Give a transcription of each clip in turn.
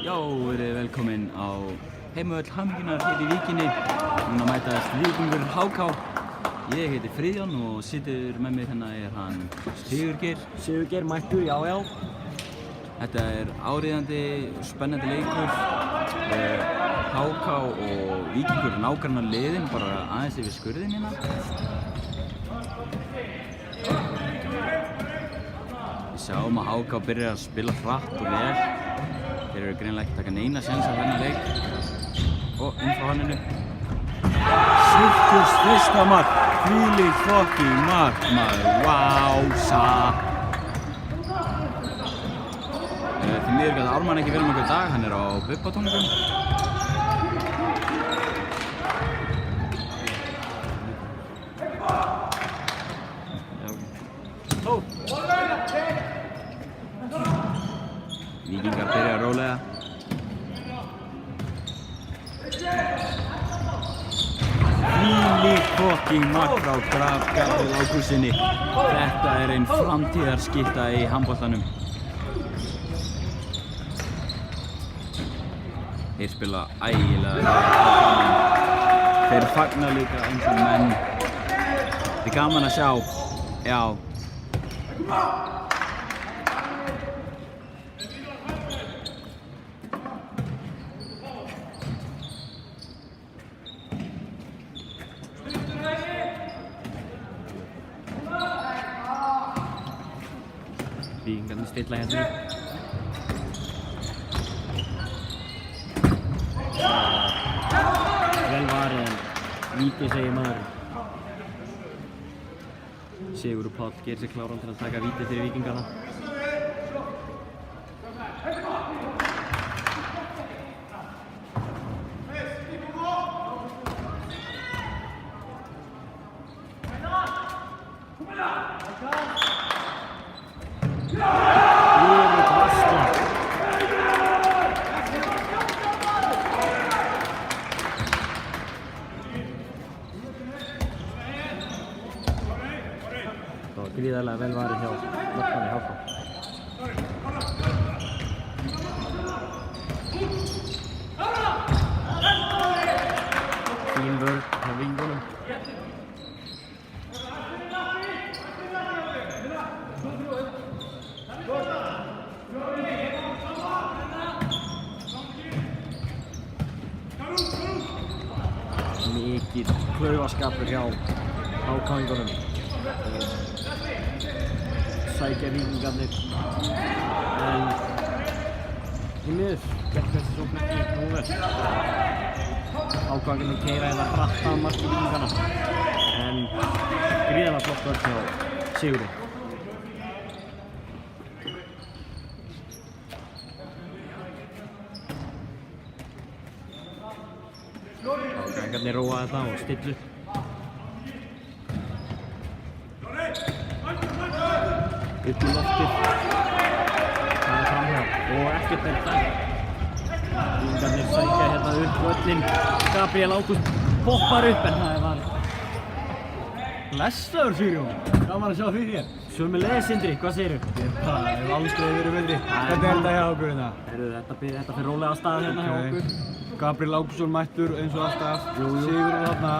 Já, verið velkomin á heimavöll Hamingjunar hér í Víkinni. Núna mætast Víkingur HK. Ég heiti Friðjón og situr með mér hérna er hann Sigurgeir. Sigurgeir mættur, já. Þetta er áríðandi og spennandi leikur. HK og Víkingur nágrannar liðin bara aðeins yfir skurðin hérna. Við sjáum að HK byrjar að spila hratt og vel. Þeir eru greinilega ekki að taka neina séns á þennan leik. Og inn frá hanninu. Sigurs fyrsta mark, hvílíkt fucking mark maður, vása! Því miður gæti Ármann ekki vel um okkur dag, hann er á Bubba-tónleikum. Víkingar byrja rólega. Hvílíkt fucking mark frá Gabriel Ágústssyni. Þetta er ein framtíðarskytta í handboltanum. Þeir spila ægilega vel. Þeir fagna líka eins og menn. Þetta er gaman að sjá. Já. Víkingarnir stilla hérna. Vel varið en víti segir maður. Sigurður Páll gerir sig kláran til að taka víti fyrir Víkingarna. Gríðarlega vel varið hjá markmanni HK. Fín vörn hjá Víkingunum. Mikill klaufaskapur hjá HK-ingunum. Sækja Víkingarnir en í miður gekk þessi sókn ekki nógu vel. HK-ingarnir keyra hérna hratt að marki Víkingarna en gríðarlega flott vörn hjá Sigurði. HK-ingarnir róa þetta og stillu. Upp í loftið. Það er framhjá og ekkert er dæmt. Víkingarnir sækja hérna upp völlinn. Gabriel Ágúst poppar upp en það var blessaður Sigurjón. Gaman að sjá því þér. Sömuleiðis Sindri, hvað segirðu? Það hefur aldrei verið betri. Hvernig er þetta hjá okkur hérna? Þetta fyrir rólega að staða hérna hjá okkur. Gabriel Ágústsson mættur eins og alltaf. Sigurður þarna.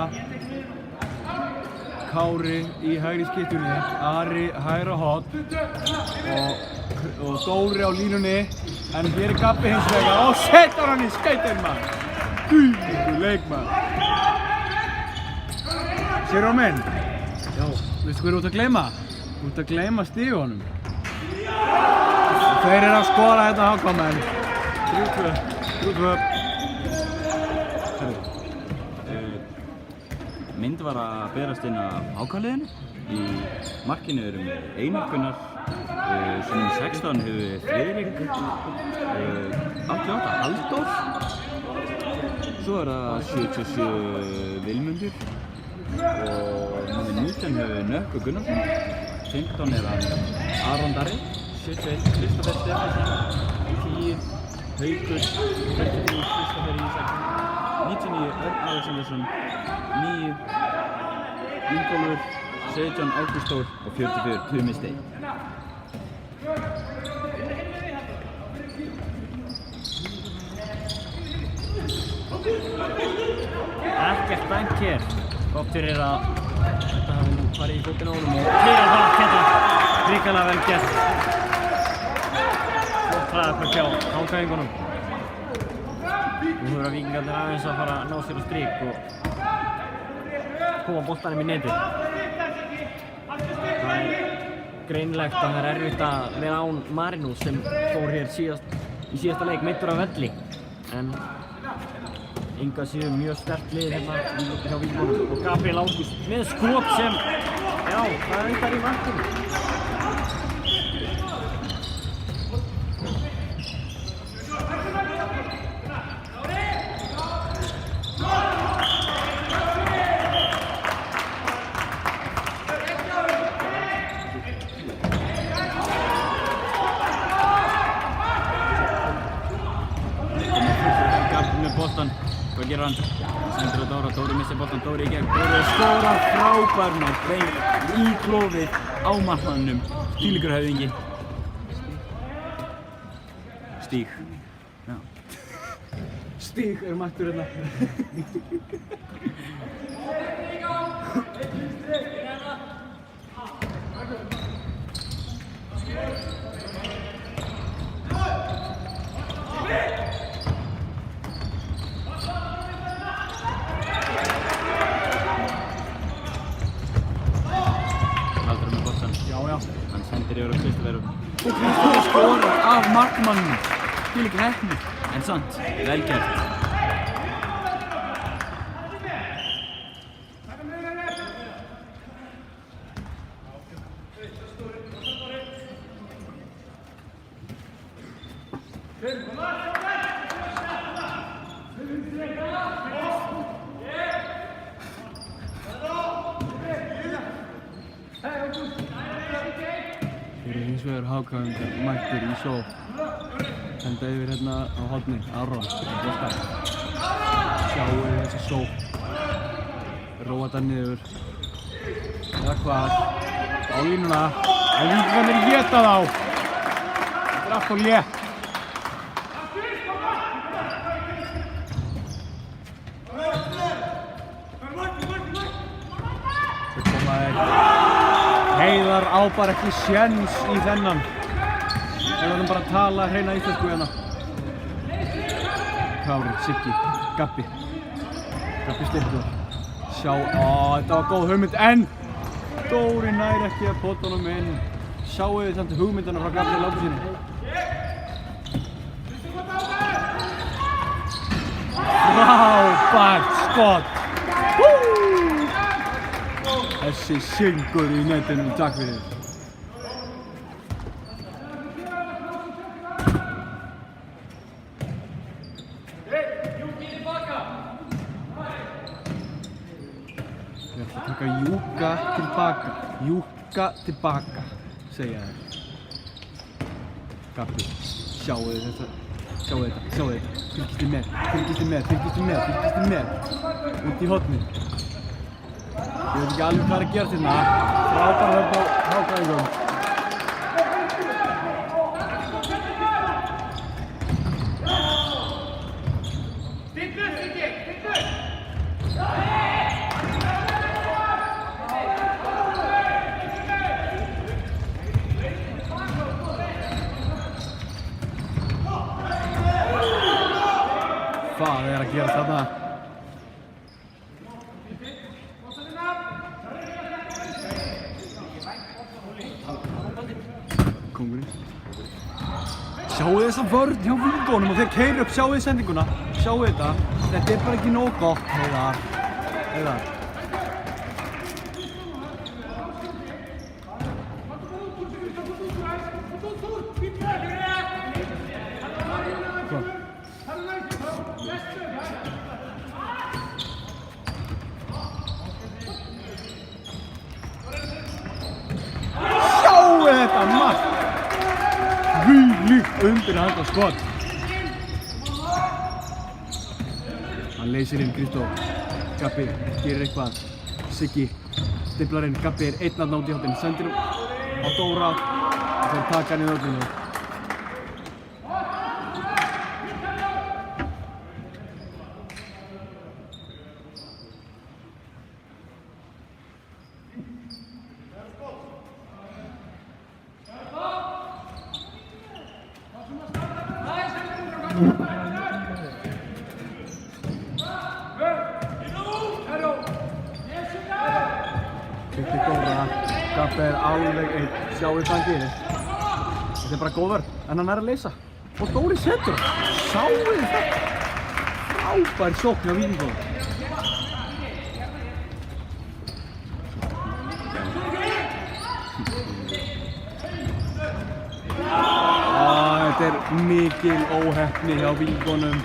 Kári í hægri skiptunni, Ari hægra horn og Dóri á línunni en hér er Gabbi hins vegar og setur hann í skautinn maður! Dýrlingur leikmaður! Sigurður minn, veistu hvað þú ert að gleyma? Þú ert að gleyma stígunum. Þeir eru að skora þetta HK-menn. 3-2. Mynd var að berast inn af HK-liðinu. Í markinu eru með Einar Gunnar, sem 16 hefur Friðrik, 88 Halldór, svo er það 77 Vilmundur og númer 19 hefur Nökkvi Gunnarsson, 15 er hann Aron Darri, 71 Kristoffer Stefánsson, 10 Haukur, 23 Kristoffer Ísakson, 99 Örn Alexandersson, 9 Ingólfur, 17 Ágúst Þór og 44 Tumi Steinn. Ekkert dæmt hér. Gott fyrir að þetta hafi nú farið í fótinn á honum og fyrir það hérna. Ríkala vel gert. Flott hraðaköp hjá hágæðingunum. Nú þurfa Víkingarnir aðeins að fara að ná sér á strik og koma boltanum í netið. Það er greinilegt að það er erfitt að vera án Marinus sem fór hér í síðasta leik meiddur af velli. En engu að síður mjög sterkt lið hérna hjá Víkingunum og Gabriel Ágúst með skot sem, já, það endar í markinu. Hvað gerir hann? Sendur á Dóra, Dóri missir boltan, Dóri í gegn, Dóri skorar frábærna, bein í klófið á markmannum, þvílíkur höfðingi. Stíg. Já. Stíg er mættur hérna. Hann sendir yfir á Kristoffer og Kristoffer skorar af markmannum. Þvílík heppni. En samt, vel gert. Þeir eru hins vegar hágæðingar mættir í sók. Senda yfir hérna á horni, Aron. Sjáu þessa sók. Róa þetta niður. Eða hvað? Á línuna. En Víkingarnir éta þá. Þetta er allt og létt. Svo koma þeir. Heiðar á bara ekki séns í þennan. Við verðum bara að tala hreina íslensku hérna. Kári, Siggi, Gabbi. Gabbi styrkur. Sjá, þetta var góð hugmynd, en Dóri nær ekki að pota honum inn. Sjáu þið samt hugmyndina frá Gabriel Ágústinni. Frábært skot! Þessi syngur í netinu, takk fyrir. Ég ætla að taka Júka tilbaka. Júka tilbaka, segja þeir. Gabbi, sjáu þið þetta. Sjáu þetta, sjáu þetta. Fylgist þið með, fylgist þið með, fylgist þið með, fylgist þið með. Út í hornið. Ég veit ekki alveg hvað er að gera hérna. Frábært höfn á hágæðingum. Hvað er að gera þarna? Kongurinn. Sjáu þessa vörn hjá Víkingunum og þeir keyra upp, sjáu þið sendinguna. Sjáu þetta. Þetta er bara ekki nóg gott, Heiðar. Heiðar. Sjáu þetta mark! Þvílíkt undirhanda skot. Hann leysir inn Kristó. Gabbi gerir eitthvað. Siggi stimplar inn. Gabbi er einn að nátt í hóttinn. Sendir á Dóra og þeir taka hann í vörninu. Kitti Dóra. Gabbi alveg einn. Sjáu hvað hann gerir. Þetta bara góð vörn, en hann að leysa. Og Dóri setur hann. Sjáu þetta. Frábær sókn hjá Víkingum. Þetta er mikil óheppni hjá Víkingunum.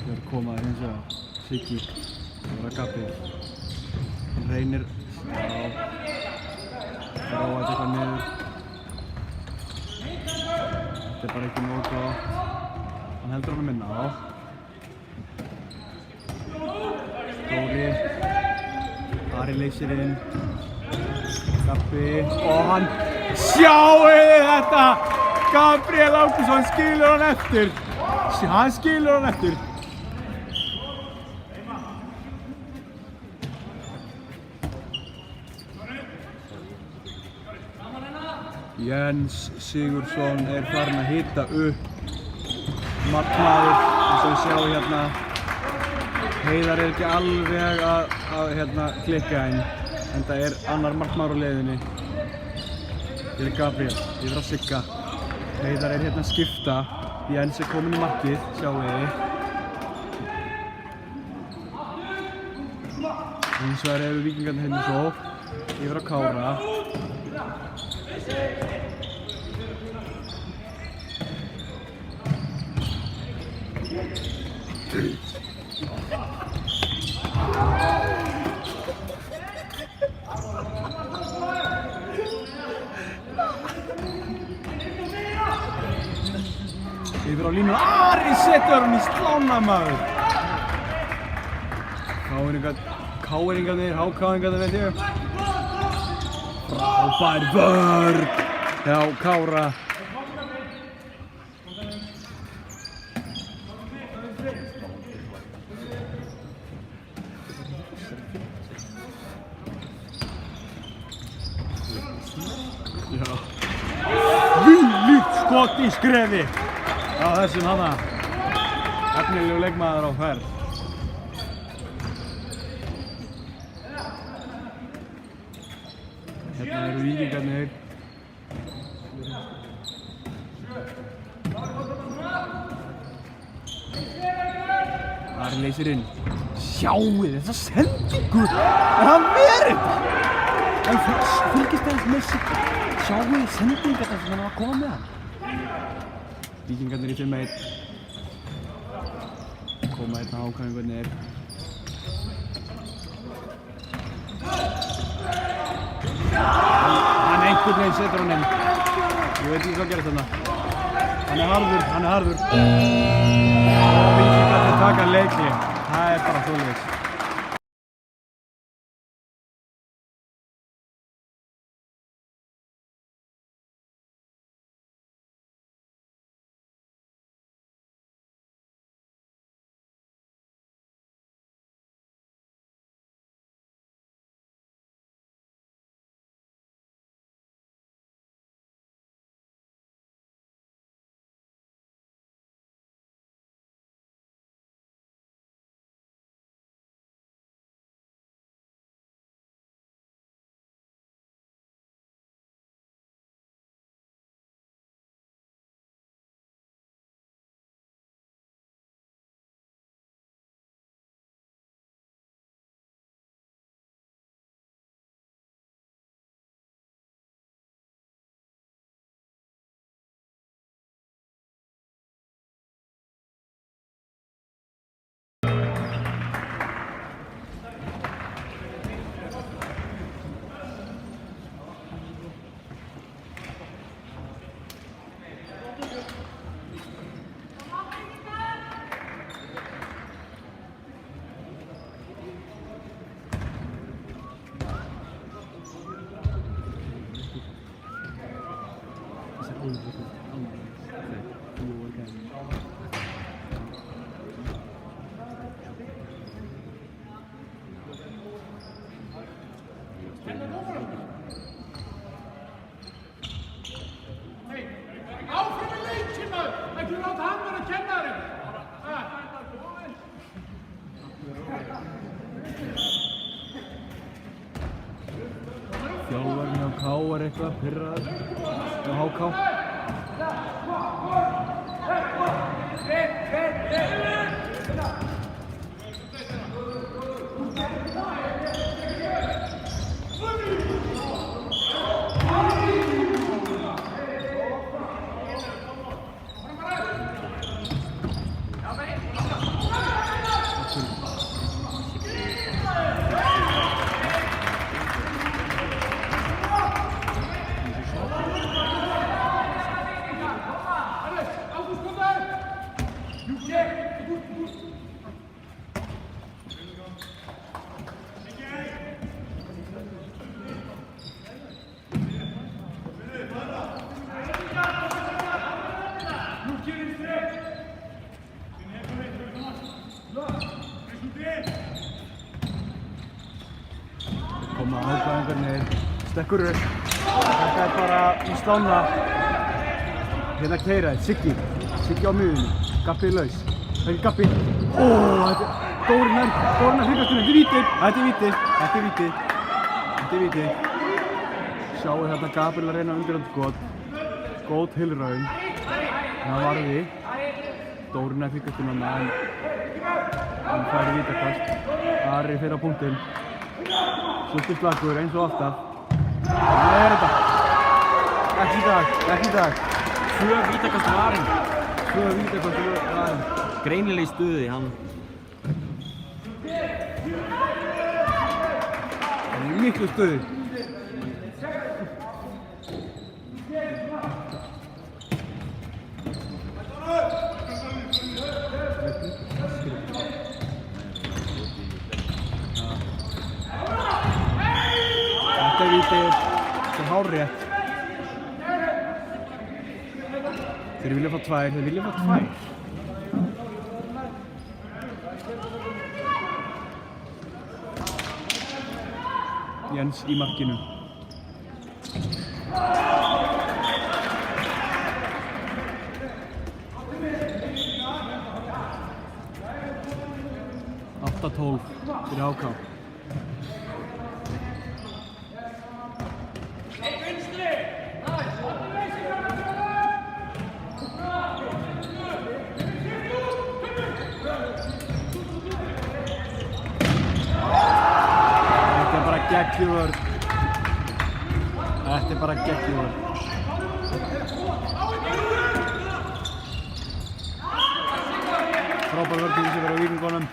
Þeir komaði hins vegar. Siggi. Það var Gabbi. Hann reynir á að taka niður. Þetta er bara ekki nógu gott. Hann heldur honum inn á. Dóri. Ari leysir inn. Gabbi. Og hann. Sjáu þetta! Gabriel Ágússon skilur hann eftir. Hann skilur hann eftir. Jens Sigurðsson er farin að hita upp markmaður eins og við sjáum hérna. Heiðar er ekki alveg að klikka en það er annar markmaður á leiðinni. Hér er Gabriel, yfir á Sigga. Heiðar er hérna að skipta. Jens er kominn í markið, sjáum við. Hins vegar eru Víkingarnir hérna svo yfir á Kára. Yfir á línu, Ari setur hann í slána maður. Káringarnir, hákáringarnir veit ég. Frábær vörn hjá Kára. Þvílíkt skot í skrefi á þessum hana. Efnilegu leikmaður á ferð. Hérna eru Víkingarnir. Ari leysir inn. Sjáu þessa sendingu! Er hann verið? En fylgist aðeins með sig. Sjáu sendingar þess að hann var að koma með hann. Víkingarnir í 5-1. Koma hérna hákáringarnir. Hann einhvern veginn setur hann inn. Ég veit ekki hvað gerist þarna. Hann er harður. Og Víkingarnir taka leikli. Það er bara svoleiðis. Sjávar eitthvað pirraður á HK. Koma ákvæðingarnir, stekkur upp. Þetta er bara í slána. Hérna keyraði, Siggi á miðunni, Gabbi laus. Það er Gabbi. Þetta er Dóri nær hlýkastunni, þetta er víti. Sjáu hérna Gabbi að reyna undirhald skot. Góð tilraun. Það varði. Dóri nær hlýkastunni en hann fær vítakast. Ari fyrir á punktinn. Svolítið slagur eins og alltaf. Það er þetta. Ekki í dag. 2 vítakast varinn. Greinileg stuði, hann. Það er miklu stuði. Þetta er vítið, þetta er hárrétt. Þeir vilja fá 2. Jens í markinu. Átta 12 fyrir HK. Þetta er bara geggjuvörn. Frábær vörn sem verður á Víkingunum.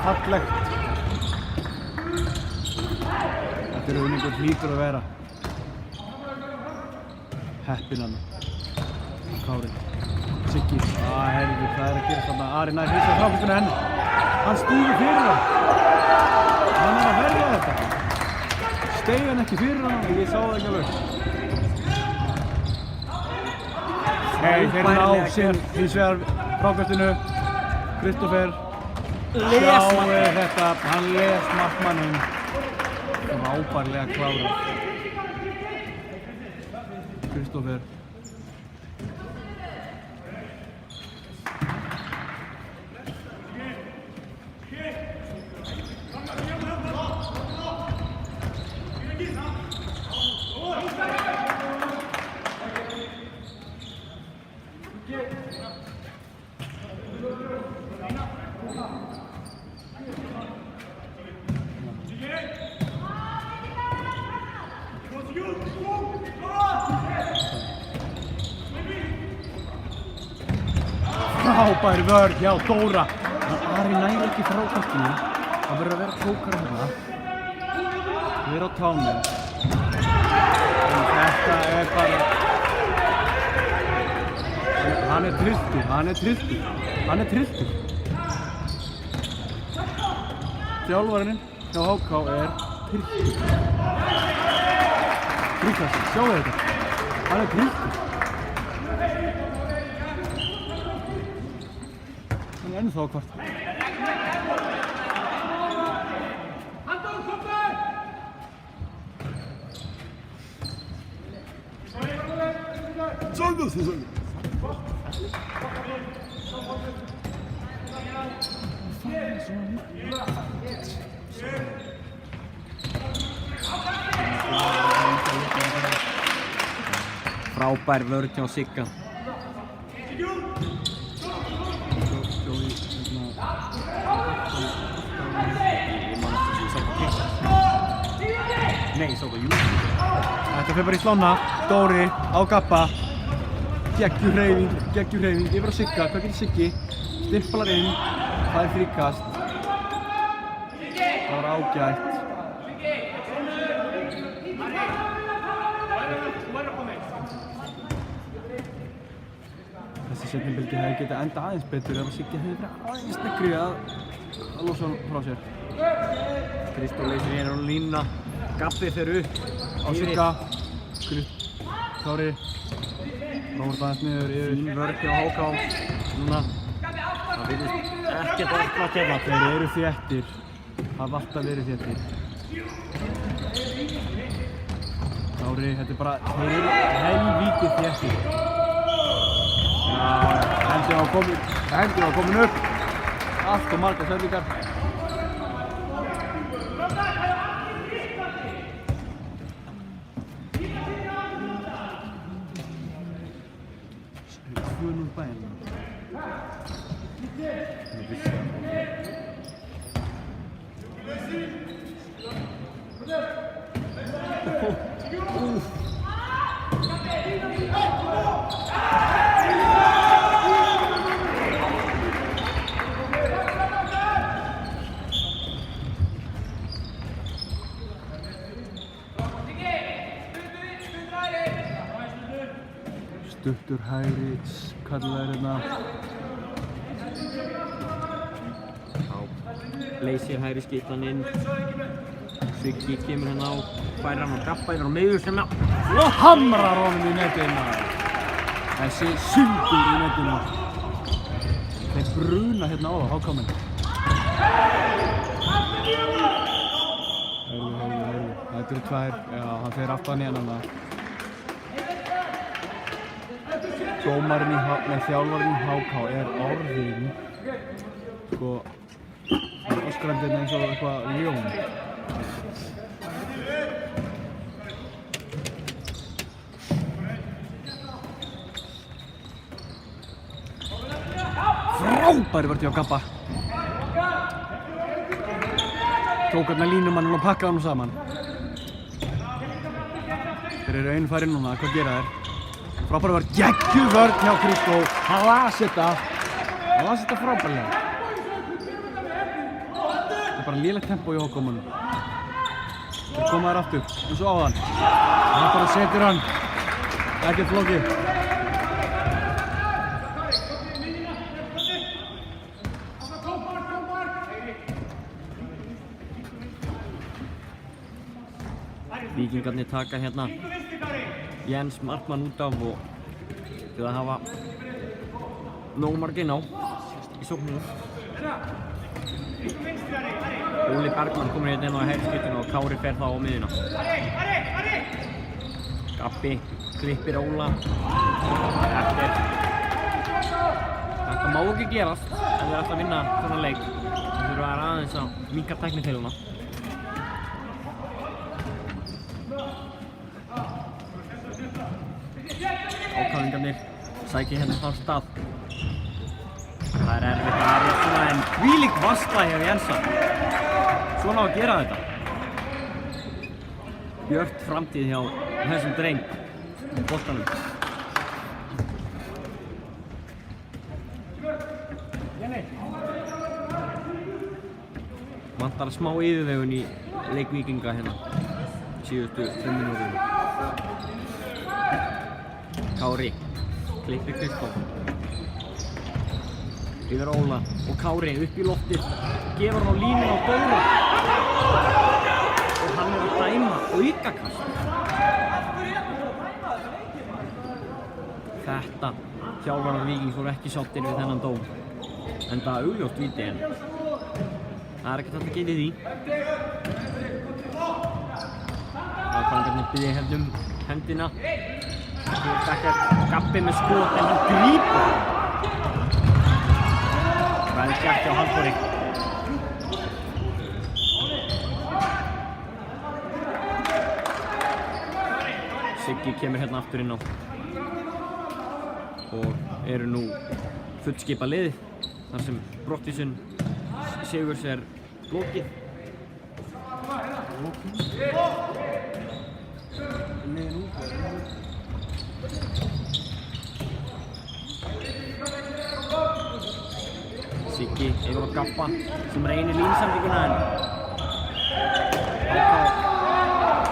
Fallegt. Þetta er unningum hlýtur að vera. Heppinn hann. Kári. Siggi. Helvið, hvað er að gera þarna? Ari nær hrisað frákvæmstuna henni. Hann stýgur fyrir hann. Hann er að verja þetta. Steig hann ekki fyrir hann, ég sá það ekki alveg. Nei, þeir ná sér hins vegar frákvæmstunu. Kristoffer. Sjáu þetta, hann les markmanninn. Frábærlega klárað. Kristoffer. Frábær vörn hjá Dóra. Ari næri ekki frákastinu. Það verður að vera klókara hérna. Vera á tánum. Þetta er bara... Hann er trylltur. Þjálfarinn hjá HK er trylltur. Tryggvasson, sjáu þetta. Hann er trylltur. Hann er ennþá að kvarta. Frábær vörn hjá Sigga. Nei, ég sá það YouTube. Þetta fer bara í slána, Dóri á Gabba. Geggjur hreyfing, yfir á Sigga, hvað getur Siggi? Stimplar inn, það er fríkast. Það var ágætt. Þessi seinni hefði getað enda aðeins betur ef Siggi hefði verið aðeins sneggri að losa hann frá sér. Kristó leysir hérna á línuna. Gabbi fer upp. Á Sigga. Kári. Rómur aðeins niður yfir. Fín vörn hjá Háká. Núna. Það virðist ekkert opnast hérna. Þeir eru þéttir. Það hafa alltaf verið þéttir. Kári, þetta er bara, þeir eru helvíti þéttir. Hendin var komin upp. Allt og margar sendingar. Svunum bæinn. Stuttur hægri, kallar hérna. Leysir hægri skiptan inn. Siggi kemur hérna á, færir hann á Gabba yfir á miður sem og Hamrar honum í netinu. Þessi sundur í netinu. Þeir bruna hérna á það, Hákáminn. Heyrðu. Þetta eru tvær, já, hann fer aftan í hennan það. Þjálfarinn í Háká er orðinn, sko, öskrandi eins og eitthvað ljón. Frábæri vörn hjá Gabba. Tók hérna línumanninn og pakkaði hann saman. Þeir eru einfæri núna, hvað gera þeir? Frábæri vörn, geggjuð vörn hjá Kristó. Hann las þetta frábærlega. Það er bara lélegt tempo í Hákámanum. Þeir koma þær aftur, eins og áðan. Hann bara setur hann. Ekkert flókið. Víkingarnir taka hérna Jens Markmann út af og til að hafa nógu margir inn á í sókninu. Óli Bergmann komur hérna inn á hægri skiptinu og Kári fer þá á miðjuna. Gabbi klippir Óla. Þetta má ekki gerast ef þeir ætla að vinna þennan leik. Þeir þurfa að aðeins að minnka tæknifeiluna. Ákvæðingarnir sækja hérna þann stað. Það er erfitt að verja svona en hvílík varsla hjá Jensa. Svona á að gera þetta. Björt framtíð hjá þessum dreng í boltanum. Vantar smá yfirvegun í leik Víkinga hérna. Síðustu 5 mínútur. Kári klippir Kristó. Yfir Óla og Kári upp í loftið. Gefur hann á línuna á Dóra. Og hann er að dæma aukakast. Þetta þjálfarar Víkings voru ekki sáttir við þennan dóm. Enda augljóst víti en það er ekkert hægt að geta því. Ákvæðingarnir biðja hérna hendina. Þú ert ekki að Gabbi með skot en hann grípur. Það er gert hjá Halldóri. Siggi kemur hérna aftur inn á og eru nú fullskipa liði þar sem brottvísun Sigurs er lokið. Siggi yfir á Gabba sem reynir línsendinguna en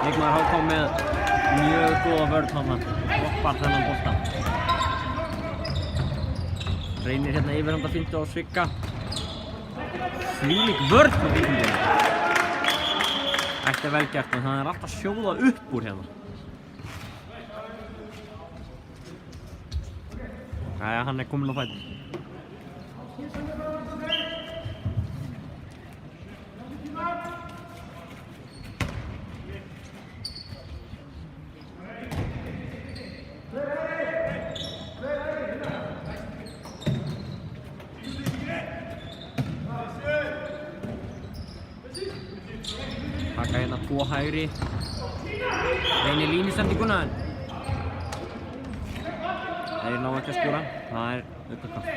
leikmaður HK með mjög góða vörn þarna, hoppar þennan bolta. Reynir hérna yfirhandafintu á Sigga. Þvílík vörn á Víkingum. Þetta er vel gert en það er alltaf sjóðað upp úr hérna. Jæja, hann er kominn á fætur. Taka hérna 2 hægri. Reynir línusendinguna en þeir ná ekki að skora. Það er uppakast.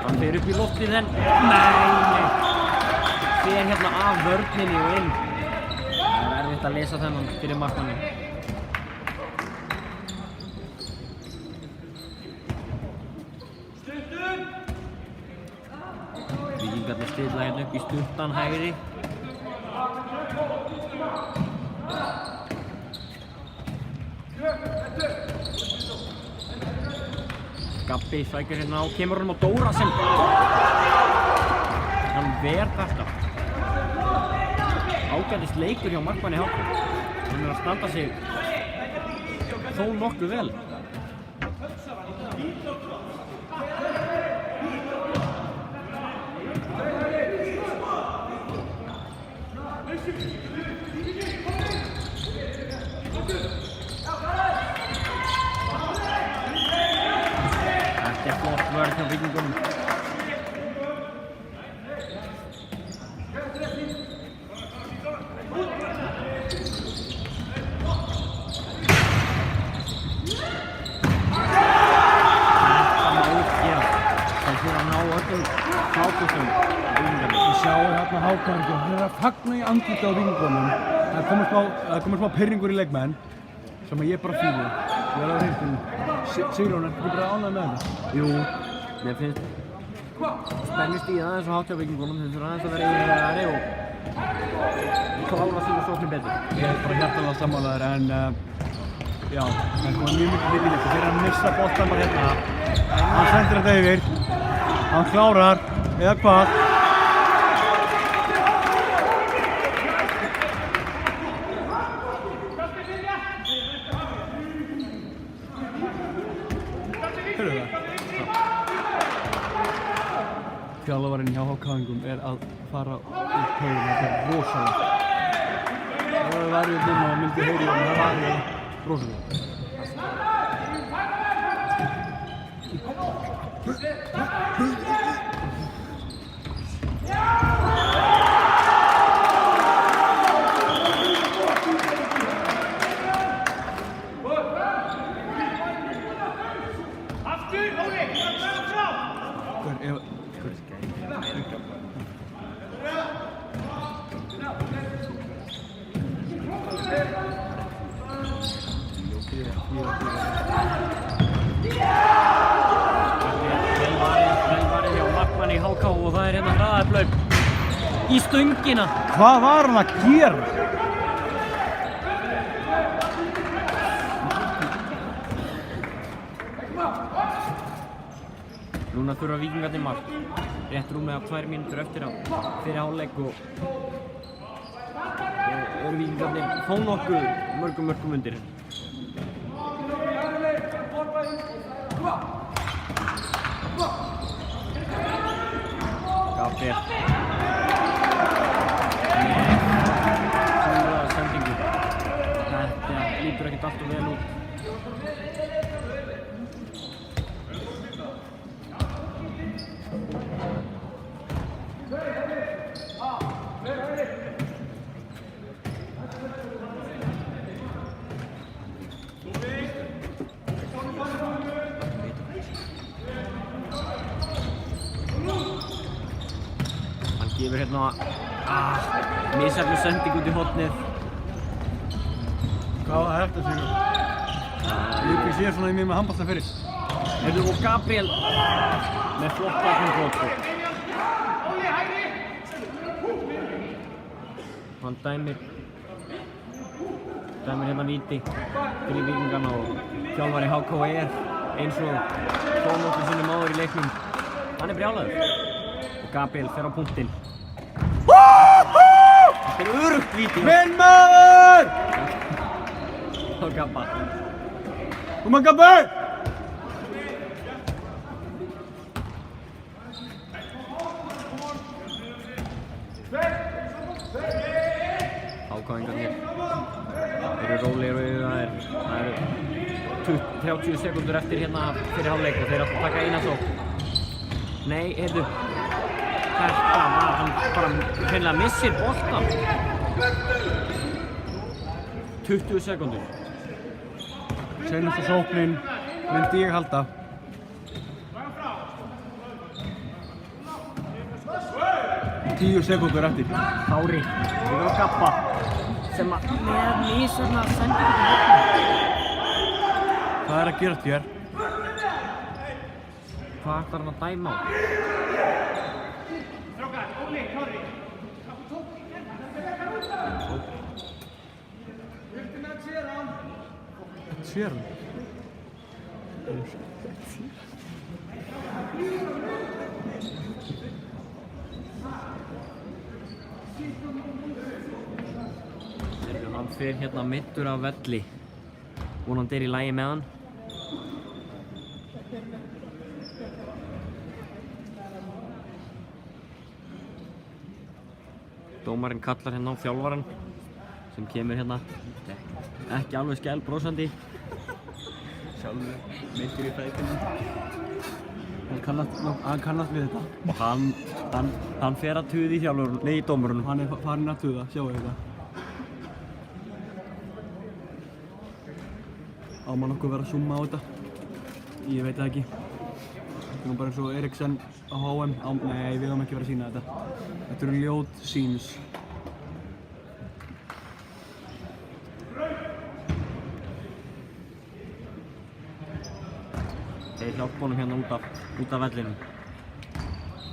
Hann fer upp í loftið en nei! Fer hérna af vörninni og inn. Það er erfitt að lesa þennan fyrir markmanninn. Víkingarnir stilla hérna upp í stuttan hægri. Gabbi sækir hérna á, kemur honum á Dóra sem hann ver þetta. Ágætist leikur hjá markmanni HK. Hann er að standa sig þó nokkuð vel. Þetta er flott vörn hjá Víkingunum. Hann er að fagna í andliti á Víkingunum. Það komur smá pirringur í leikmenn sem ég bara fíla. Ég er alveg hreint Sigurjón, ertu ekki bara ánægður með þetta? Jú, mér finnst spennustigið aðeins og hátt hjá Víkingunum. Þeir þurfa aðeins að vera yfirvegari og klára sína sóknir betur. Ég er bara hjartanlega sammálaður en já, það kom mjög mikið til í þetta. Þeir eru að missa boltan bara hérna. Hann sendir þetta yfir. Hann klárar, eða hvað? Þjálfarinn hjá HK-ingum er að fara út höfum, þetta er rosalega. Ef það væri við búin og myndi heyri það væri rosalega. Velvarið hjá markmanni í HK og það er hérna hraðarhlaup í stöngina. Hvað var hann að gera? Núna þurfa Víkingarnir mark. Rétt rúmlega 2 mínútur eftir á fyrir hálfleik og eru Víkingarnir þó nokkuð mörgum undir. Gabbi með sendingu. Þetta lítur ekkert leit allt og vel út. Hann gefur hérna misjafnu sending út í hornið. Hvað var þetta fyrir? Ég sé svona í mig með handbolta fyrir. Heyrðu, og Gabriel með flotta kontroll. Hann dæmir hérna víti fyrir Víkingana og þjálfari HK eins og þó nokkur sinnum áður í leiknum. Hann brjálaður. Og Gabriel fer á punktinn. Þetta öruggt víti. Minn maður! Og Gabba. Kom on, Gabbi! Hákáingarnir eru rólegir og það eru 30 sekúndur eftir hérna fyrir hálfleik og þeir ætla að taka eina sókn. Nei, heyrðu, þetta var hann bara hreinlega missir boltann. 20 sekúndur. Seinasta sóknin myndi ég halda. Tíu sekúndur eftir. Kári yfir á Gabba sem að með misjafna sendingu til hornið. Hvað er að gerast hér? Hvað ætlar hann að dæma á? Þetta sér hann. Hann fer hérna meiddur af velli. Vonandi í lagi með hann. Dómarinn kallar hérna á þjálfarann sem kemur hérna ekki alveg skælbrósandi. Sjálfur meiddur í fætinum. Hann kannast við þetta. Og hann fer að tuða í þjálfurinn, nei í dómarunum. Hann er farinn að tuða, sjáu þetta. Á maður nokkuð vera að zooma á þetta? Ég veit það ekki. Þetta er nú bara eins og Eriksen á HM. Nei, við höfum ekki verið að sýna þetta. Þetta eru ljót scenes. Þeir hjálpa honum hérna út af vellinum.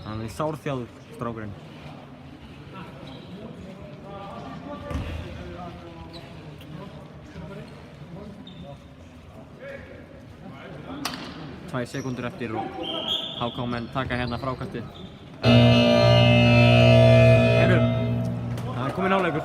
Hann er sárþjáður, strákurinn. Tvær sekúndur eftir og HK-menn taka hérna frákastið. Heyrðu, það er kominn hálfleikur.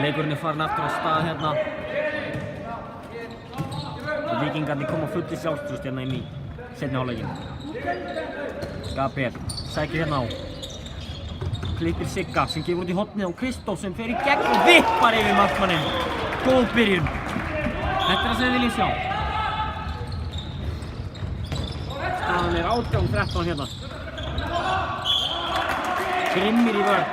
Leikurinn farin aftur á stað hérna. Og Víkingarnir koma fulli sjálfstraust hérna inn í seinni hálfleikinn. Gabriel sækir hérna á. Klippir Sigga sem gefur út í hornið á Kristó sem fer í gegn og vippar yfir markmanninn. Góð byrjun. Þetta það sem við viljum sjá. Staðan 18-13 hérna. Grimmir í vörn.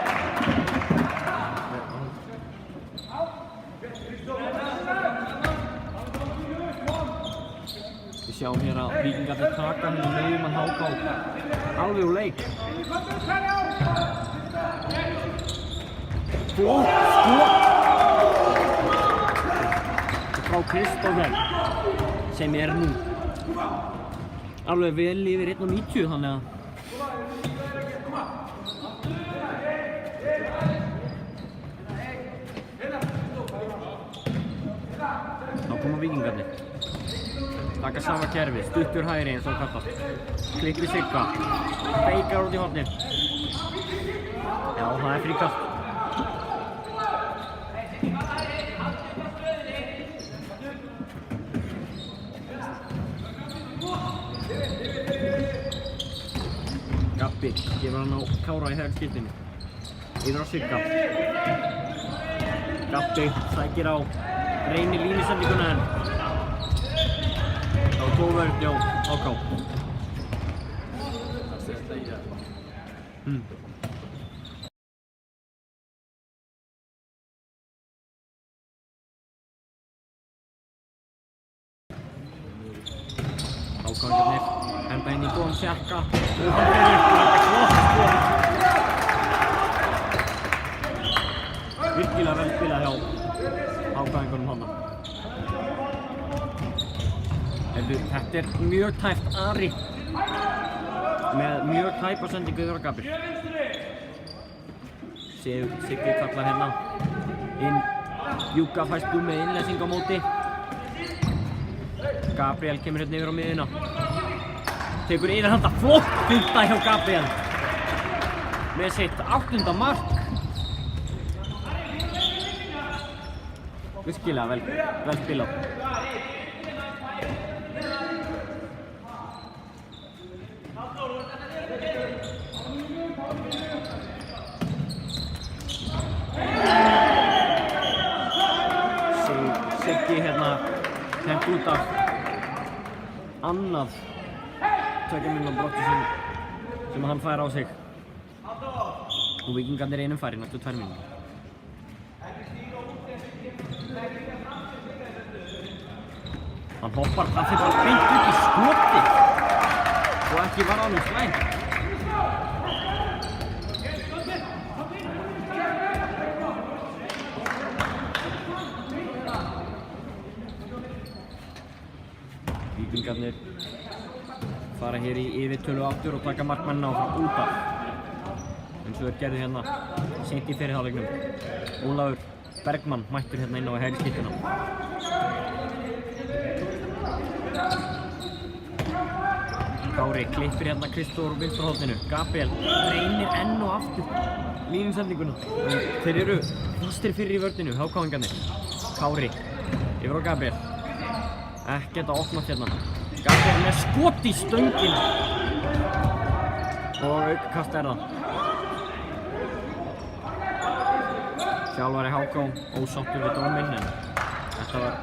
Við sjáum hér að Víkingarnir taka hérna miðjumann HK alveg úr leik. Flott skot! Frá Kristófer sem nú alveg vel yfir 1.90 þannig að þá koma Víkingarnir. Taka sama kerfi, stuttur hægri eins og kallast. Klippir Sigga, feikar út í hornið. Já, það fríkast. Gabbi gefur hann á Kára í hægskiptinu. Yfir á Sigga. Gabbi sækir á, reynir línusendinguna henn. Þá tóverð hjá HK. HK-arnir henda inn í góðan sjakka og hann fer upp og þetta flott skot. Virkilega vel spilað hjá HK-arnum hana. Þetta mjög tæpt Ari með mjög tæpa sendingu yfir á Gabriel. Siggi kallar hérna inn. Júka fæst með innlesing á móti. Gabriel kemur hérna yfir á miðjuna. Tekur yfirhanda, flott fynda hjá Gabriel með sitt 8. mark. Virkilega vel spilað. Siggi hérna hent út af annað 2 mínútna brotti sem hann fær á sig. Og Víkingarnir einum færi næstu 2 mínútur. Hann hoppar, það fyrir bara beint upp í skoti og ekki var honum slæmt. Víkingarnir fara hér í yfirtölu aftur og taka markmanninn áfram út af. Eins og þeir gerðu hérna seint í fyrri hálfleiknum. Ólafur Bergmann mættur hérna inn á hægri skiptuna. Kári klippir hérna Kristó úr vinstra-horninu. Gabriel reynir enn og aftur línusendinguna. Þeir eru fastir fyrir í vörninu, HK-ingarnir. Kári yfir á Gabriel. Ekkert að opnast hérna. Gabriel með skot í stöngina. Og aukakast það. Þjálfari HK ósáttur við dóminn en þetta var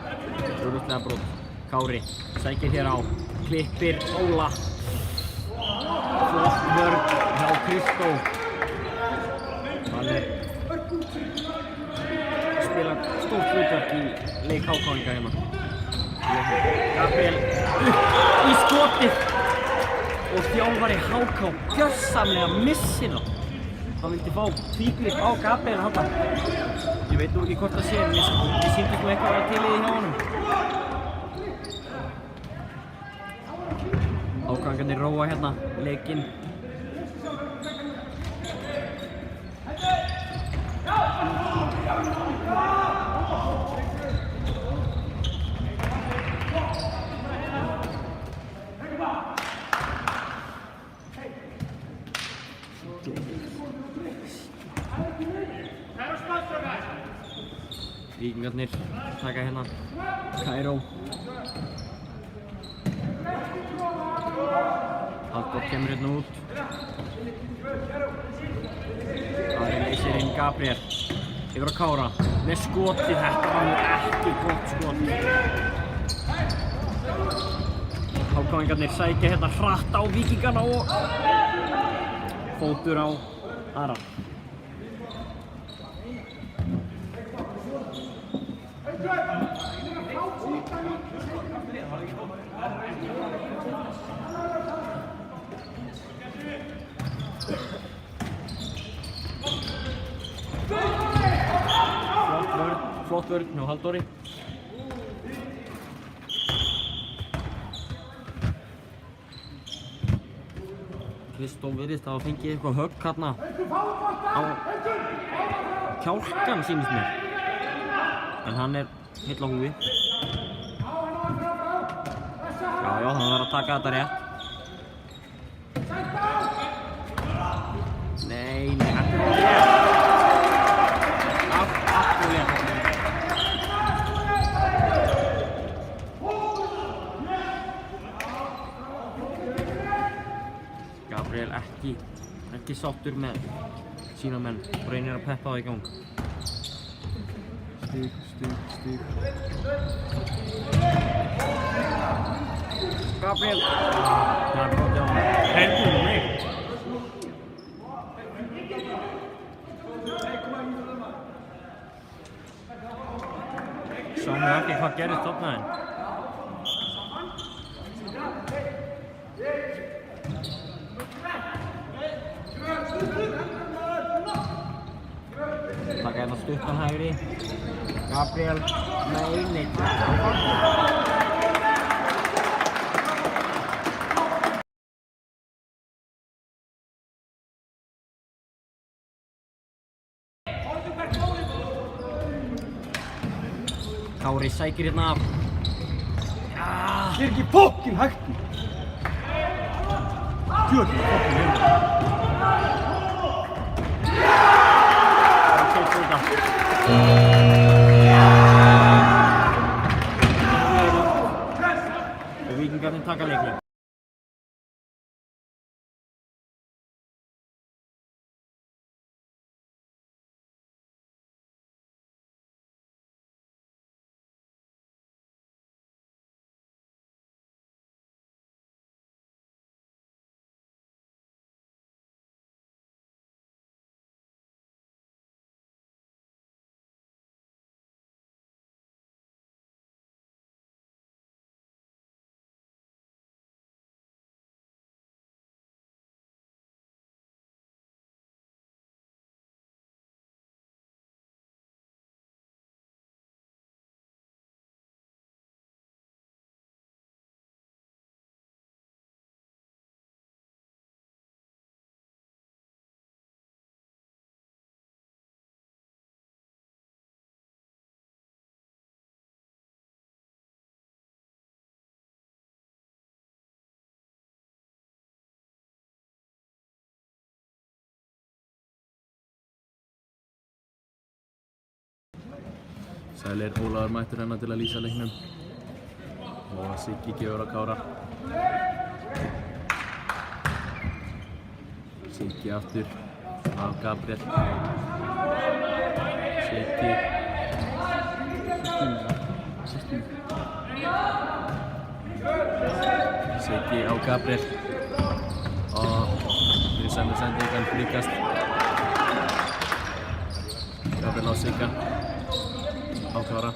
auðvitað brot. Kári sækir hér á, klippir Óla. Flott vörn hjá Kristó. Hann spilar stórt hlutverk í leik HK-inga hérna. Gabriel upp í skotið og þjálfari HK gjörsamlega missir það. Hann vildi fá tvíklip á Gabriel hann. Ég veit nú ekki hvort það sé en ég sýndi eitthvað að vera til í því hjá honum. HK-ingarnir róa hérna leikinn. Víkingarnir taka hérna Kairó. Halldór kemur hérna út. Ari leysir inn Gabriel. Yfir á Kára. Með skotið, þetta var nú ekki gott skot. Hákáingarnir sækja hérna hratt á Víkingana og fótur á Ara. Flott vörn hjá Halldóri. Kristó virðist hafa fengið eitthvað högg hérna á kjálkan sýnist mér. En hann heill á húfi. Já, hann verður að taka þetta rétt. Nei, þetta er rétt. Aftur rétt. Gabriel ekki sáttur með sína menn og reynir að peppa það í gang. Stíg. Gabriel! Það er brotið á hann. Heyrðu mig! Sáum við ekki hvað gerist þarna en. Taka hérna stuttan hægri. Gabriel, nei. Kári sækir hérna af. Það er ekki fokkin hægt. Djöfull fokkin heim. Og Víkingarnir taka leikinn. Sælir, Ólafur mættur hérna til að lýsa leiknum og Siggi gefur á Kára. Siggi aftur á Gabriel. Siggi. Siggi á Gabriel og við sendur sendingan fríkast. Gabriel á Sigga. Á Kára.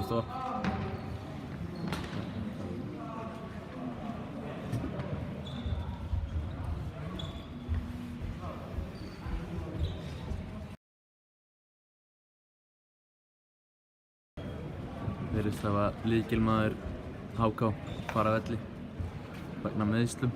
Stopp. Virðist hafa lykilmaður HK fara af velli vegna meiðslum.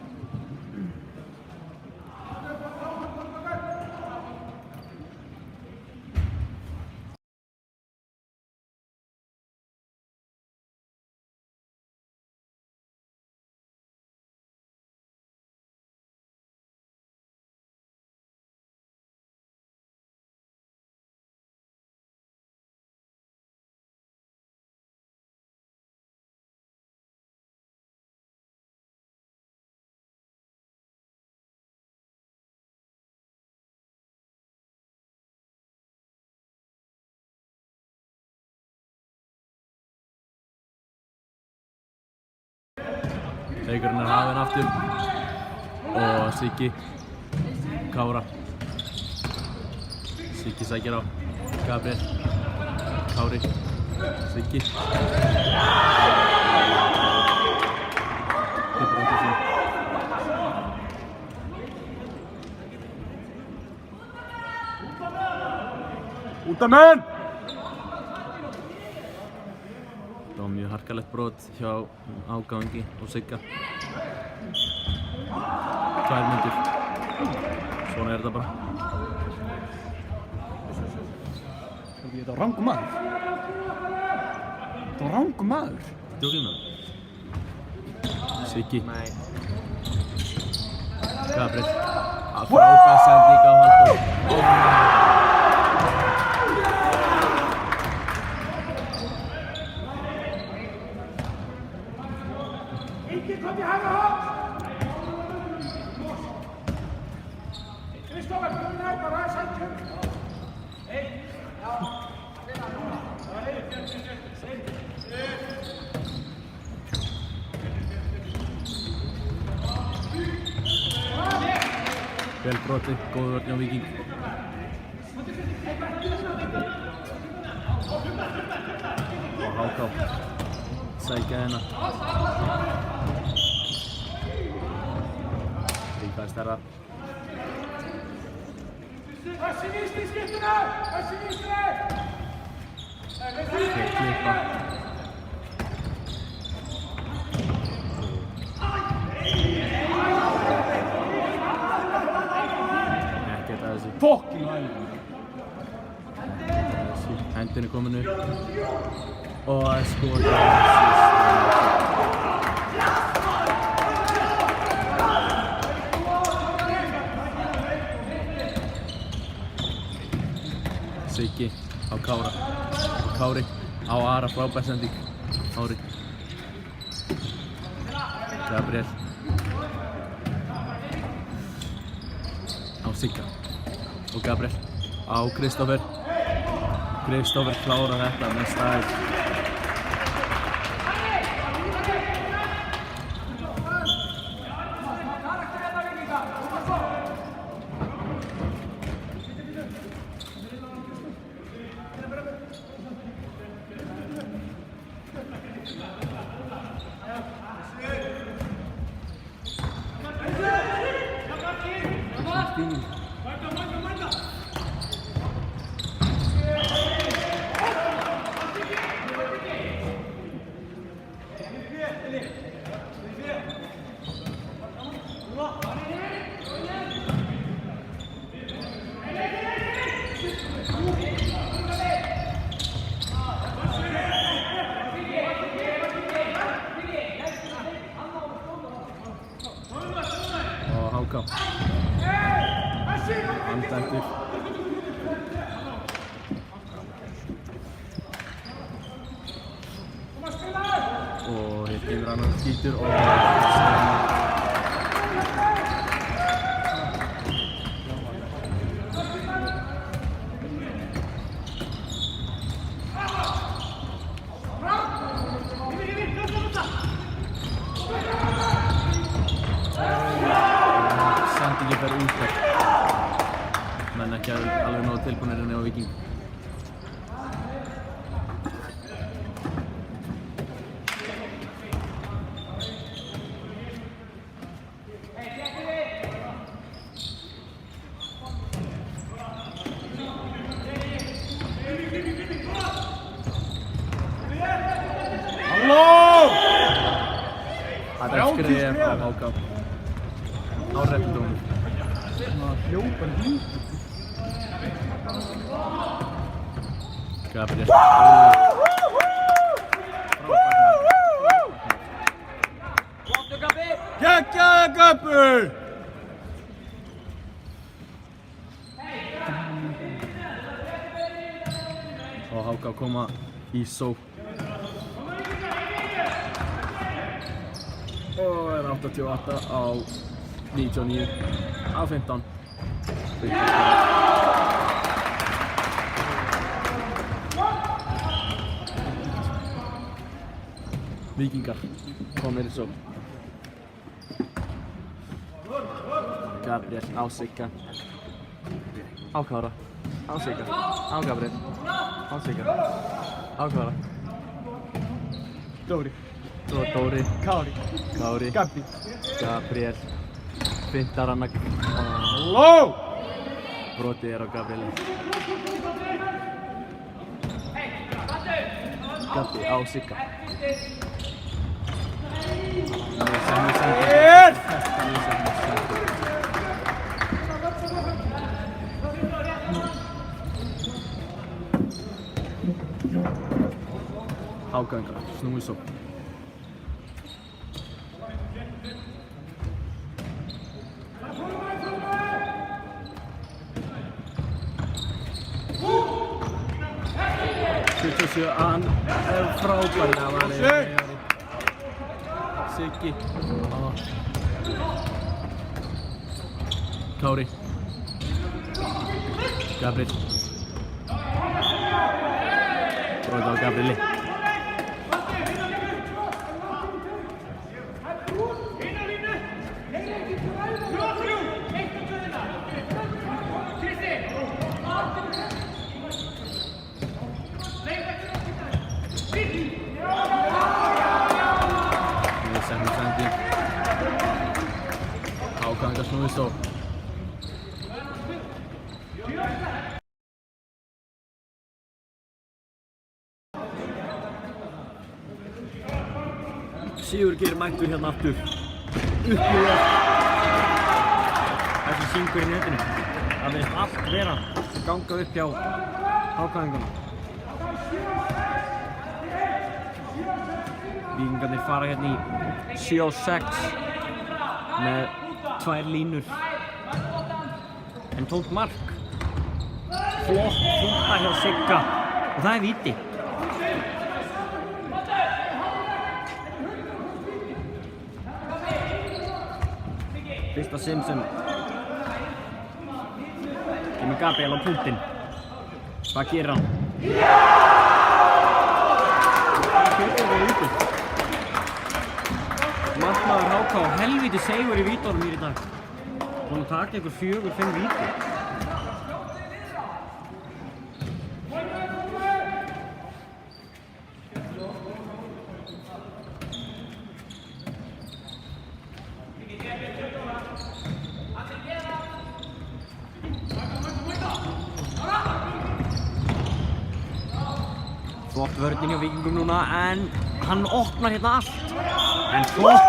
Leikurinn hafinn aftur og Siggi Kára. Siggi sækir á Gabriel. Kári. Siggi. Út af menn! Það var mjög harkalegt brot hjá Ágangi og Sigga. 2 mínútur. Svona þetta bara. Þetta var rangur maður. Þetta var rangur maður. Djókið með það. Siggi. Gabriel. Frábær sending á Halldór. Vel brotið, góð vörn hjá Víking. Og Háká sækja hérna. Ríkvæði stærra. Þeir klippa. Fucking væli. Hendin komin upp. Og það skora. Siggi á Kára. Kári á Ara, frábær sending. Kári. Gabriel. Á Sigga. Og Gabriel á Kristoffer. Kristoffer klárar þetta með stæl. Háká. Andættur. Og hér kemur hann og skýtur og sendingin fer út þar. Men ekki alveg nógu tilbúinir enn á Víking. Það er skrif á Háká. Á réttum dómur. Hljópar hlut. Gabriel. Geggjaði Gabbi! Og Háká koma í sókn. Og er 88 á 99 á 15. Víkingar komnir í sókn. Gabriel á Sigga. Á Kára. Á Sigga. Á Gabriel. Á Sigga. Á Kára. Dóri. Dóri. Kári. Kári. Gabbi. Gabriel. Fintar hann að... Halló! Brotið á Gabrieli. Gabbi á Sigga. Hágöngar, snúið svo. Hann er frábær. Siggi. Kári. Gabriel. Brotið á Gabrieli. Hágöngar snúið svo. Sigurgeir mættur hérna aftur. Upplýðar. Þessi syngur í netinu. Það verðist allt vera að ganga upp hjá Hágöngunum. Víkingarnir fara hérna í 7-6 með 2 línur. En tók mark. Flott finta hjá Sigga og það er víti. Fyrsta sinn sem kemur Gabriel á punktinn. Hvað gerir hann? Markmaður HK helvíti segur í vítunum hér í dag. Hún taka ykkur 4-5 víti. Flott vörnin hjá Víkingum núna, en hann opnar hérna allt. En flott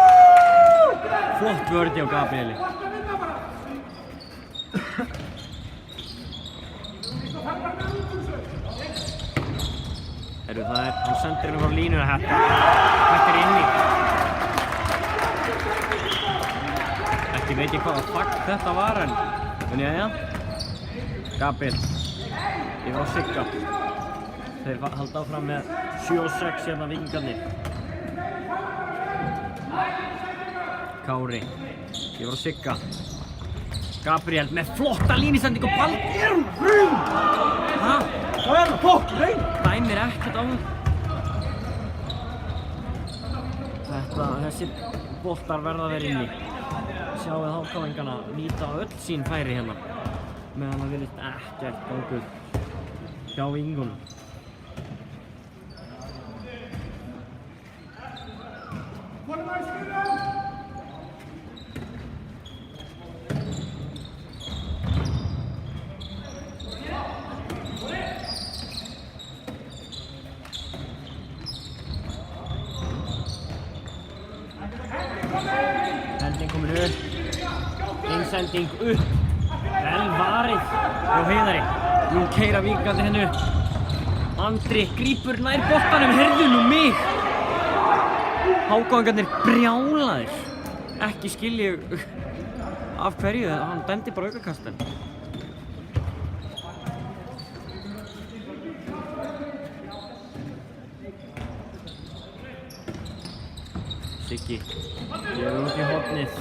vörn hjá Gabrieli. Heyrðu, það er, hann sendir henni frá línuna þetta er inni. Ekki veit ég hvaða fagn þetta var, en jæja. Gabriel yfir á Sigga. Þeir halda áfram með 7-6 hérna Víkingarnir. Kári yfir á Sigga. Gabriel með flotta línisendingu og ball. Hvað er það? Dæmir ekkert á hann. Þessir boltar verða að vera inni. Sjáum við HK-ingana nýta öll sín færi hérna. Meðan það virðist ekkert gangu hjá Víkingunum. Hending komin upp. Innsending upp. Vel varið hjá Heiðari. Nú keyra Víkingarnir henni upp. Andri grípur nær boltanum. Heyrðu nú mig. HK-ingarnir brjálaðir. Ekki skil ég af hverju, hann dæmdi bara aukakastinn. Siggi gefur út í hornið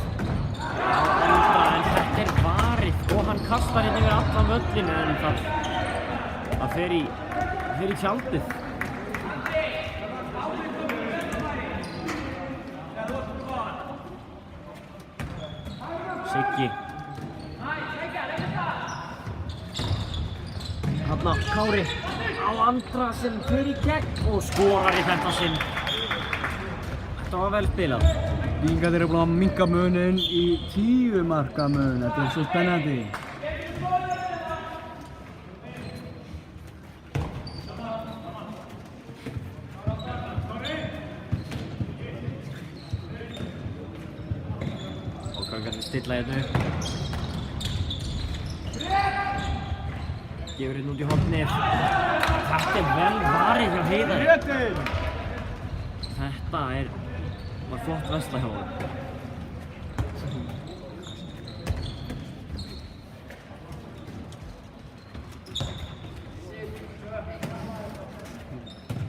á enda, en þetta er varið og hann kastar hérna yfir allan völlin, en það fer í tjaldið. Siggi Þarna Kári á Andra sem fer í gegn og skorar í 15 sinn. Þetta var vel spilað. Víkingarnir eru búin að minnka muninn í 10 marka mun. Þetta er svo spennandi. Hákáingarnir stilla hérna upp. Gefur hérna út í hornið. Þetta er vel varið hjá Heiðari. Þetta var flott vesla hjá honum.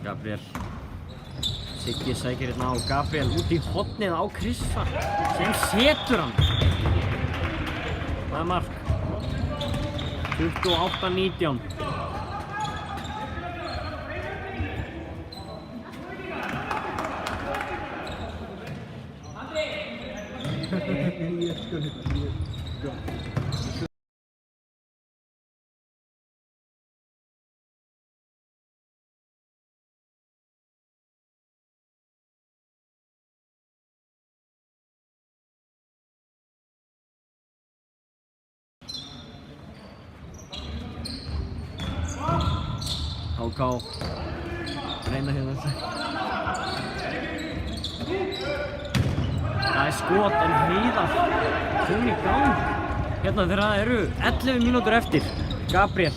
Gabriel. Siggi sækir hérna á Gabriel út í hornið á Krissa sem setur hann. Það er mark. 28-19. HK reyna hérna þessu. Það er skot en Heiðar kom í gang. Hérna þegar það eru 11 mínútur eftir. Gabriel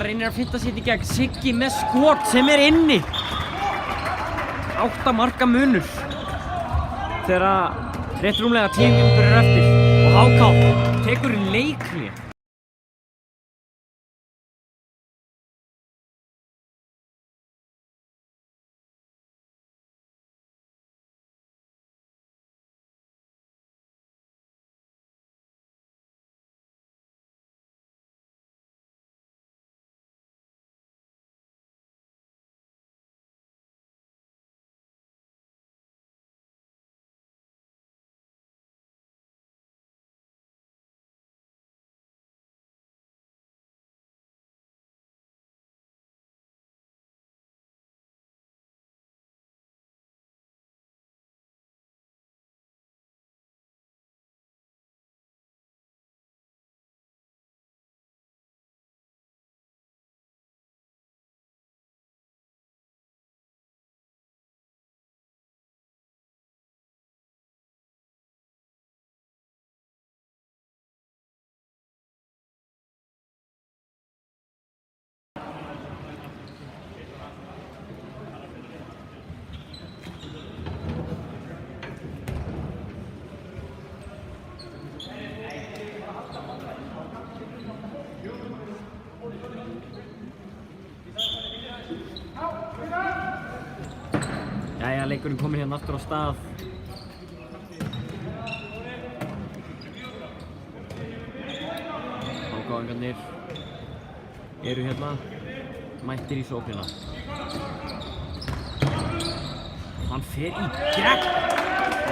reynir að finta sitt í gegn. Siggi með skot sem er inni. 8 marka munur. Þegar rétt rúmlega 10 mínútur eru eftir. Og HK tekur leikhlé. Jæja, leikurinn kominn hérna aftur á stað. Hákáingarnir eru hérna mættir í sóknina. Hann fer í gegn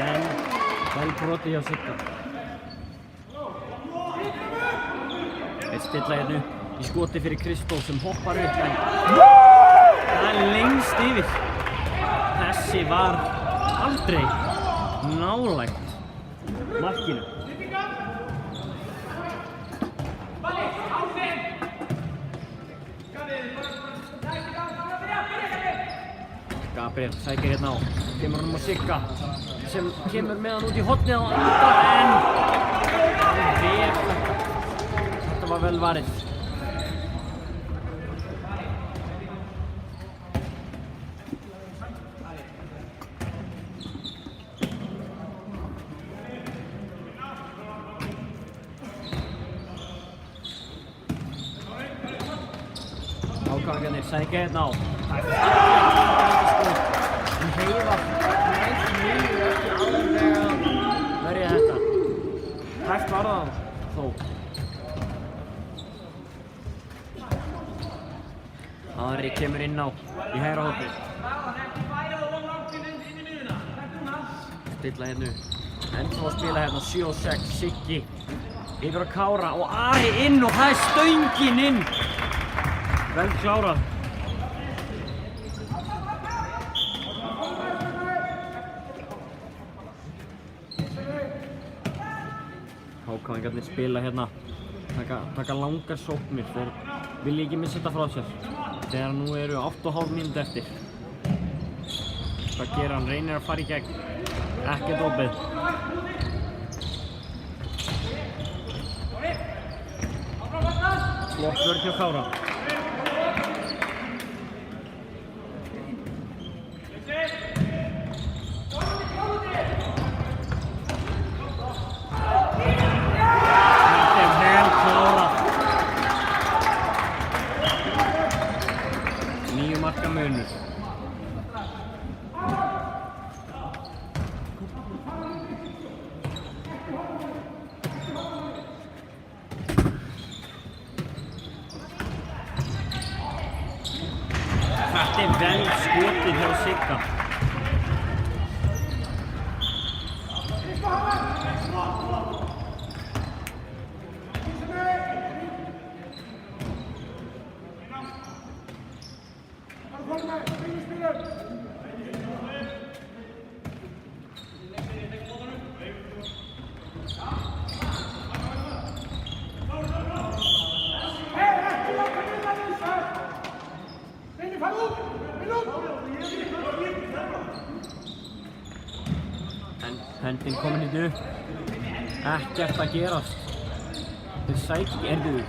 en vel brotið hjá Sigga. Þeir stilla hérna upp í skoti fyrir Kristó sem hoppar upp en það er lengst yfir. Þessi var aldrei nálægt markinu. Gabriel sækir hérna á, kemur hann á Sigga sem kemur með hann út í hornið á Andra en þetta var vel varið. Hákáingarnir sækja hérna á. En Heiðar næst mjög ekki alveg að verja þetta. Hægt var það þó. Ari kemur inn á í hægra hornið. Stilla hérna upp. Ennþá að spila hérna 7-6. Siggi yfir að Kára og Ari inn og það er stöngin inn. Vel klárað. Hákáingarnir spila hérna, taka langar sóknir, þeir vilja ekki missa þetta frá sér. Þegar nú eru 8,5 mínútur eftir. Hvað gerir hann? Reynir að fara í gegn. Ekkert opið. Flott vörn hjá Kára. Munur. Þetta vel skotið hjá Sigga. Hendin komin hérna upp. Ekkert að gerast. Þeir sækja ekki erfiðu.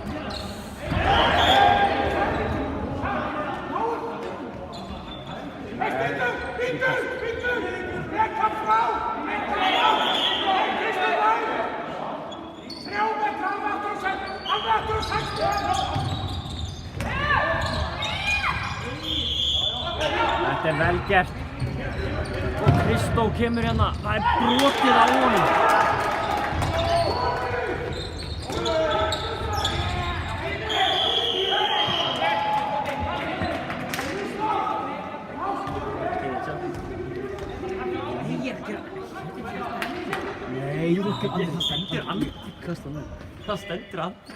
Þetta vel gert. Og Kristó kemur hérna. Það brotið á honum. Nei, það stendur andri. Það stendur andri.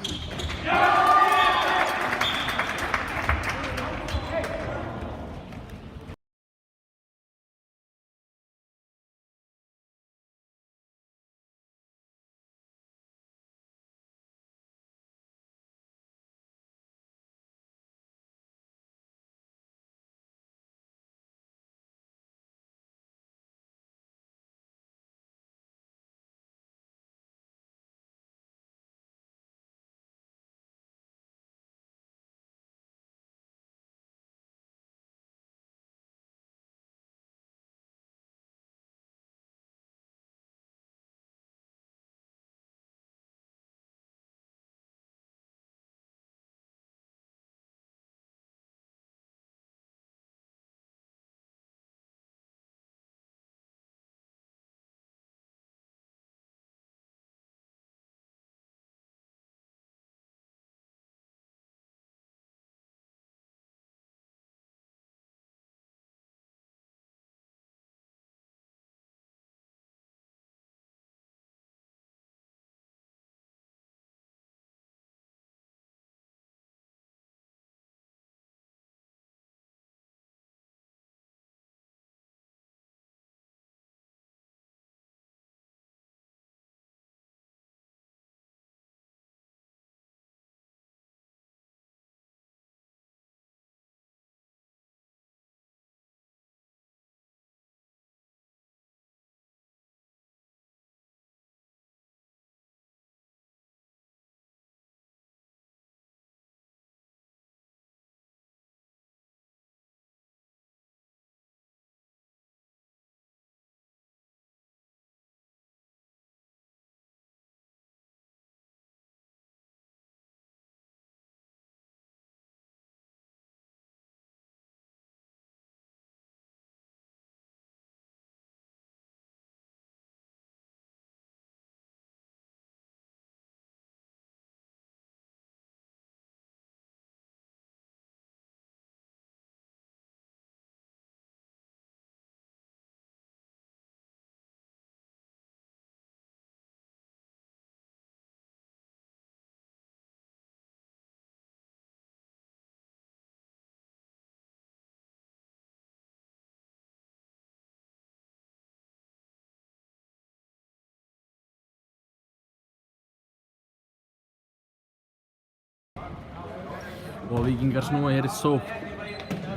Og Víkingar snúa hér í sókn.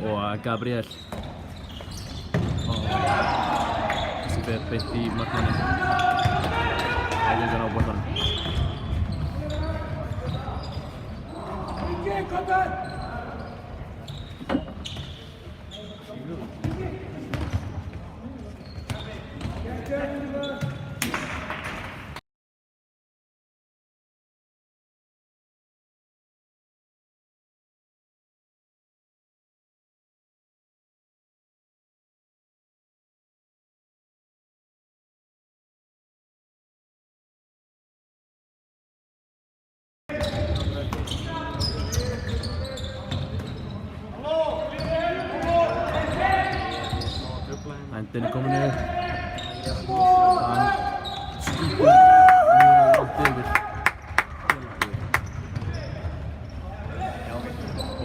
Og Gabriel. Þessi fer beint í markmanninn. Ælingar á boltanum. Hendin er komin yfir. Hann skýtur mjög langt yfir.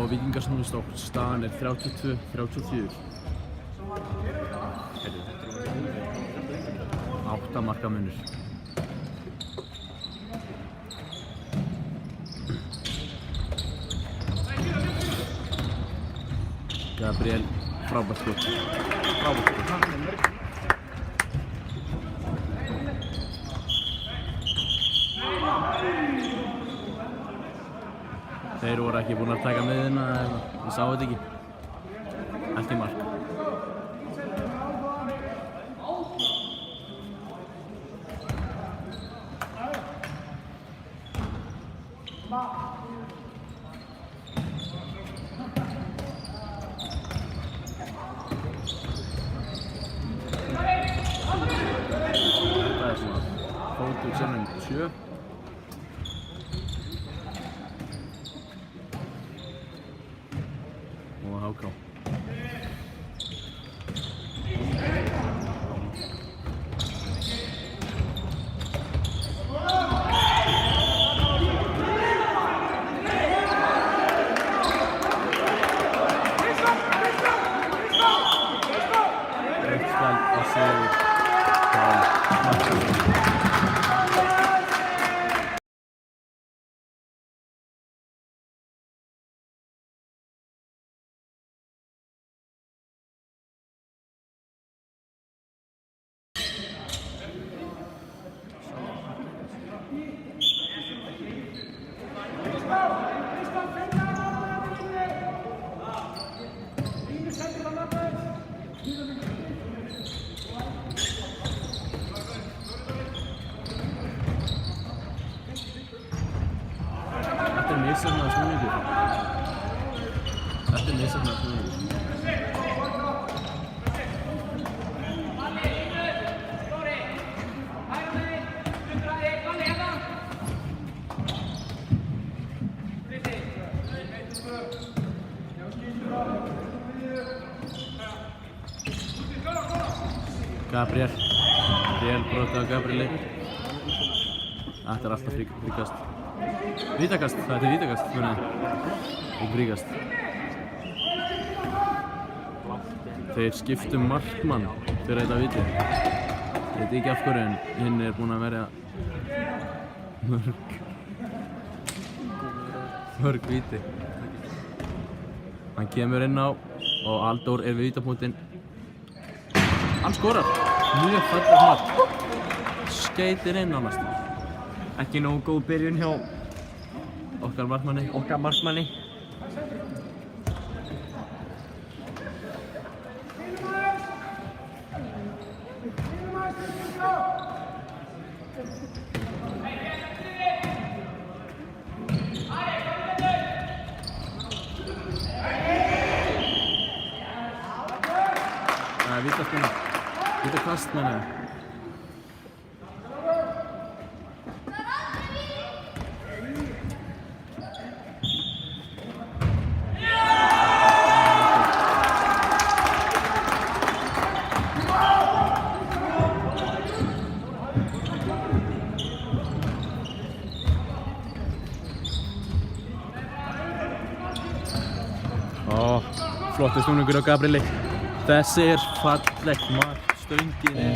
Og Víkingar snúa í sókn. Staðan er 32-34. 8 marka munur. Gabriel, frábært skot. Þeir voru ekki búin að taka miðina eða ég sá þetta ekki. Allt í mark. Þetta er svona fótur sem 7. Og HK. Rautt spjald á sigur hjá markmanninn. Þetta er misheppnaður snúningur. Gabriel brotið á Gabrieli. Þetta er alltaf fríkast. Vítakast, þetta er vítakast, og fríkast. Þeir skiptum markmann fyrir þetta víti. Ég veit ekki af hverju en hinn er búinn að verja mörg víti. Hann kemur inn á og Aldór er við vítapunktinn. Hann skorar! Mjög fallegt mark. Skeytir inn annars. Ekki nógu góð byrjun hjá Okkar markmanni. Það er vítakast meina ég. Flottur snúningur á Gabrieli. Þessi er fallegt mark, stöngin er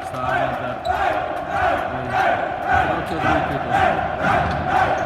staðan er 33-20.